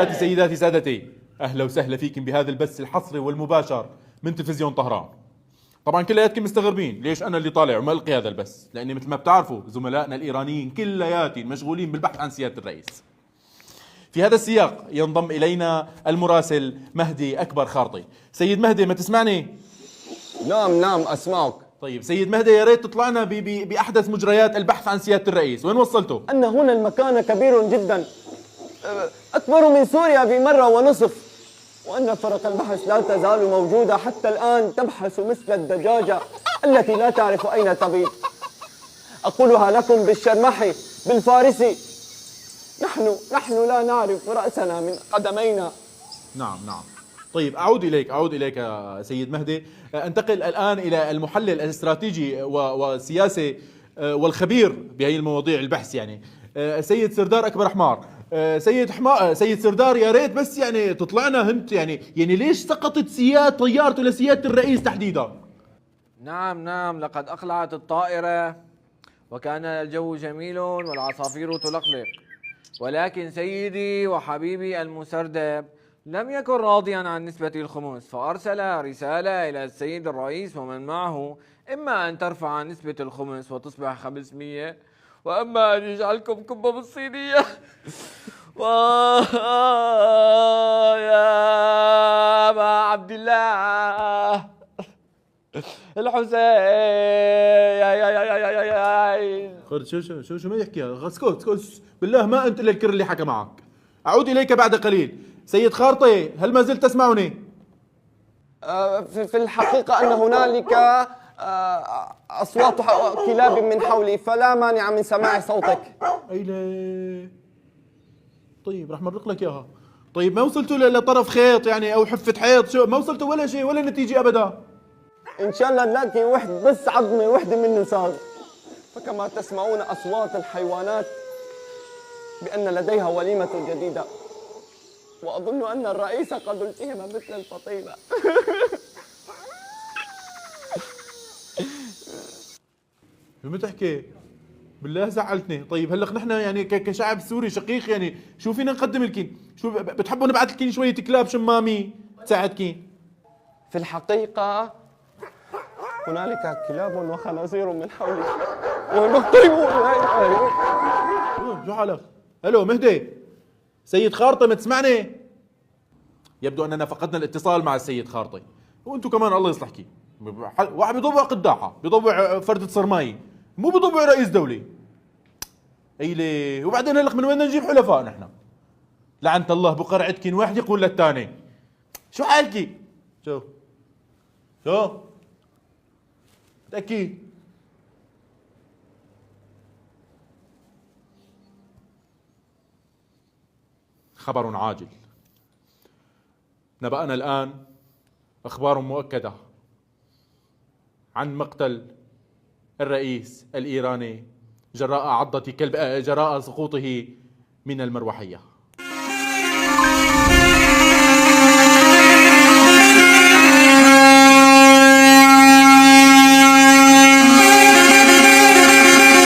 أنساتي سيداتي سادتي، أهلا وسهلا فيكم بهذا البث الحصري والمباشر من تلفزيون طهران. طبعا كلياتكم مستغربين ليش أنا اللي طالع وملقي هذا البث، لأني مثل ما بتعرفوا زملائنا الإيرانيين كلياتهم مشغولين بالبحث عن سيادة الرئيس. في هذا السياق ينضم إلينا المراسل مهدي أكبر خارطي. سيد مهدي، ما تسمعني؟ نعم أسمعك. طيب سيد مهدي، يا ريت تطلعنا بأحدث مجريات البحث عن سيادة الرئيس، وين وصلتوا؟ أن هنا المكان كبير جدا، أكبر من سوريا بمرة ونصف، وأن فرق البحث لا تزال موجودة حتى الآن، تبحث مثل الدجاجة التي لا تعرف أين تبيت. أقولها لكم بالشرمحي بالفارسي، نحن لا نعرف رأسنا من قدمينا. نعم. طيب أعود إليك يا سيد مهدي. أنتقل الآن إلى المحلل الاستراتيجي والسياسي والخبير بهي المواضيع البحث، يعني سيد سردار أكبر حمار. سيد سردار، يا ريت بس يعني تطلعنا هنت، يعني ليش سقطت طيارته لسيادة الرئيس تحديدا؟ نعم، لقد أقلعت الطائرة وكان الجو جميل والعصافير تلقلق، ولكن سيدي وحبيبي المسردب لم يكن راضيا عن نسبة الخمس، فأرسل رسالة إلى السيد الرئيس ومن معه: إما أن ترفع نسبة الخمس وتصبح 500، وأما أن يجعلكم كبة بالصينية. يا أبا عبد الله الحسين. خرج شو ما يحكي؟ اسكت بالله، ما أنت إلا الكر اللي حكى معك. أعود إليك بعد قليل. سيد خارطي، هل ما زلت تسمعني؟ في الحقيقة أن هنالك أصوات كلاب من حولي، فلا مانع من سماع صوتك. أيلي، طيب رح مرق لك إياها. طيب ما وصلتوا لطرف خيط يعني أو حفة حيط؟ شو ما وصلتوا ولا شيء ولا نتيجة أبدا؟ إن شاء الله نلاقي بس عظمة وحدة منه صار. فكما تسمعون أصوات الحيوانات بأن لديها وليمة جديدة، وأظن أن الرئيس قد التهم مثل الفطيلة. شو بتحكي؟ بالله زعلتني. طيب هلا نحن يعني كشعب سوري شقيق، يعني شو فينا نقدم لكم؟ شو بتحبوا نبعث لكم شوية كلاب شمامي تساعدكم؟ في الحقيقة هنالك كلاب وخنازير من حولي ومقتربون. شو حالك؟ الو مهدي، سيد خارطي ما تسمعني؟ يبدو اننا فقدنا الاتصال مع السيد خارطي، وانتم كمان الله يصلحكم. واحد بيضوع قداحه، بيضوع فردة صرماي، مو بيضوع رئيس دولي. ايلي، وبعدين هلق من وين نجيب حلفاء نحن؟ لعنة الله بقرعتكن، واحد يقول للثاني. شو حالكي؟ شو متأكد؟ خبر عاجل، نبأنا الآن أخبار مؤكدة عن مقتل الرئيس الإيراني جراء سقوطه من المروحية.